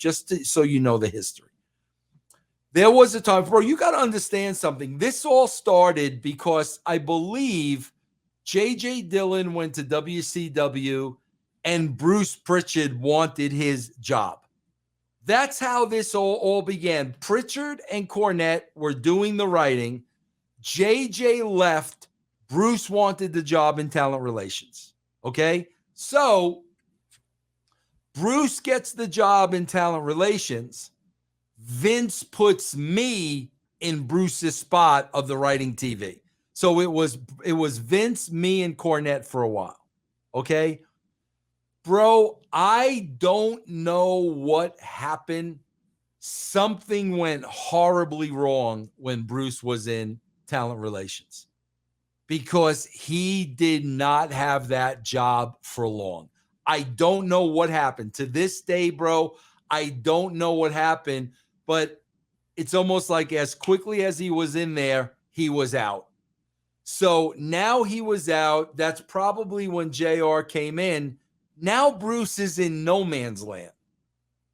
so you know the history. There was a time, bro, you got to understand something. This all started because I believe J.J. Dillon went to WCW and Bruce Prichard wanted his job. That's how this all began. Prichard and Cornette were doing the writing. JJ left. Bruce wanted the job in talent relations. Okay? So Bruce gets the job in talent relations. Vince puts me in Bruce's spot of the writing TV. So it was Vince, me, and Cornette for a while. Okay? Bro, I don't know what happened. Something went horribly wrong when Bruce was in talent relations because he did not have that job for long. I don't know what happened. To this day, bro, I don't know what happened, but it's almost like as quickly as he was in there, he was out. So now he was out. That's probably when JR came in. Now Bruce is in no man's land.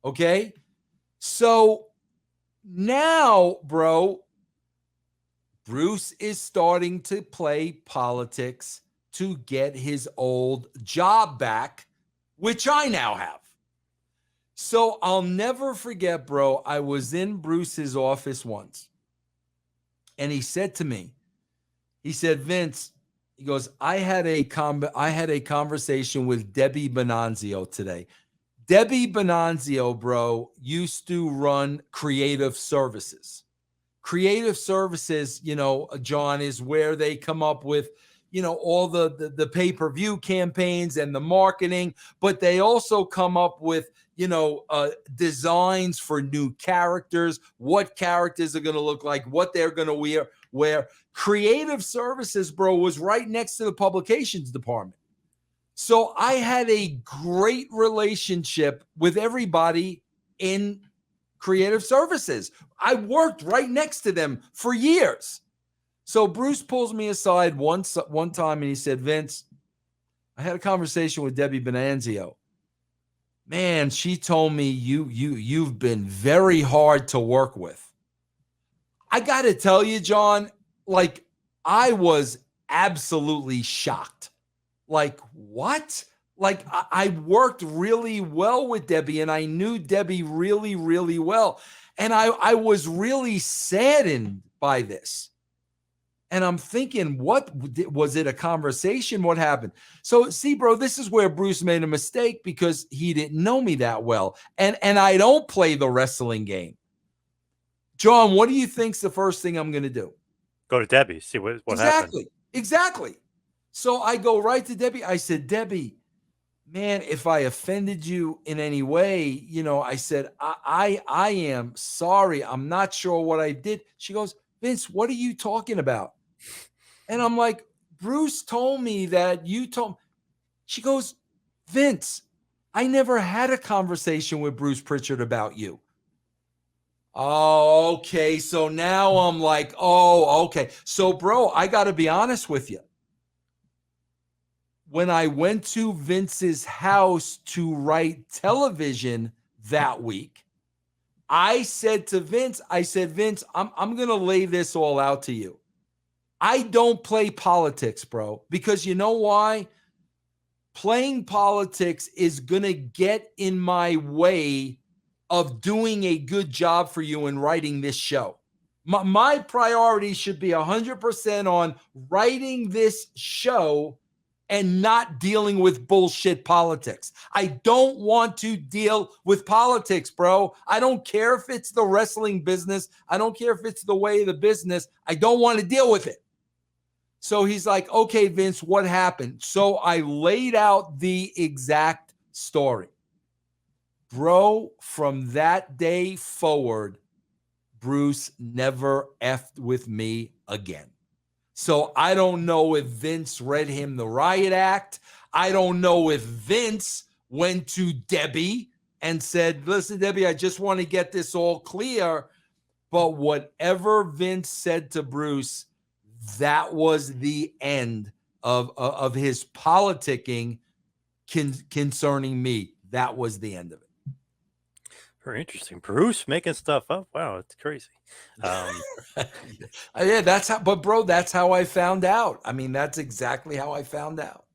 Okay? So now, bro, Bruce is starting to play politics to get his old job back, which I now have. So I'll never forget, bro, I was in Bruce's office once, and he said to me, he said, Vince, he goes, I had a conversation with Debbie Bonanzio today. Debbie Bonanzio, bro, used to run creative services. Creative services, you know, John, is where they come up with, you know, all the pay-per-view campaigns and the marketing, but they also come up with, you know, designs for new characters, what characters are going to look like, what they're going to wear. Creative services, bro, was right next to the publications department. So I had a great relationship with everybody in creative services. I worked right next to them for years. So Bruce pulls me aside one time and he said, Vince, I had a conversation with Debbie Bonanzio. Man, she told me you've been very hard to work with. I got to tell you, John, like I was absolutely shocked. Like, what? Like, I worked really well with Debbie, and I knew Debbie really, really well. And I was really saddened by this. And I'm thinking, what was it, a conversation? What happened? So, see, bro, this is where Bruce made a mistake because he didn't know me that well. And I don't play the wrestling game. John, what do you think's the first thing I'm going to do? Go to Debbie, see what happened. Exactly. So I go right to Debbie. I said, Debbie, man, if I offended you in any way, you know, I said, I am sorry. I'm not sure what I did. She goes, Vince, what are you talking about? And I'm like, Bruce told me that you told. She goes, Vince, I never had a conversation with Bruce Prichard about you. Oh, okay. So now I'm like, oh, okay. So, bro, I got to be honest with you. When I went to Vince's house to write television that week, I said to Vince, Vince, I'm going to lay this all out to you. I don't play politics, bro, because you know why? Playing politics is going to get in my way of doing a good job for you in writing this show. My priority should be 100% on writing this show and not dealing with bullshit politics. I don't want to deal with politics, bro. I don't care if it's the wrestling business. I don't care if it's the way of the business. I don't want to deal with it. So he's like, okay, Vince, what happened? So I laid out the exact story. Bro, from that day forward, Bruce never effed with me again. So I don't know if Vince read him the riot act. I don't know if Vince went to Debbie and said, listen, Debbie, I just want to get this all clear. But whatever Vince said to Bruce, that was the end of his politicking concerning me. That was the end of it. Very interesting. Bruce making stuff up. Wow, it's crazy. Yeah, that's how. But bro, that's how I found out. I mean, that's exactly how I found out.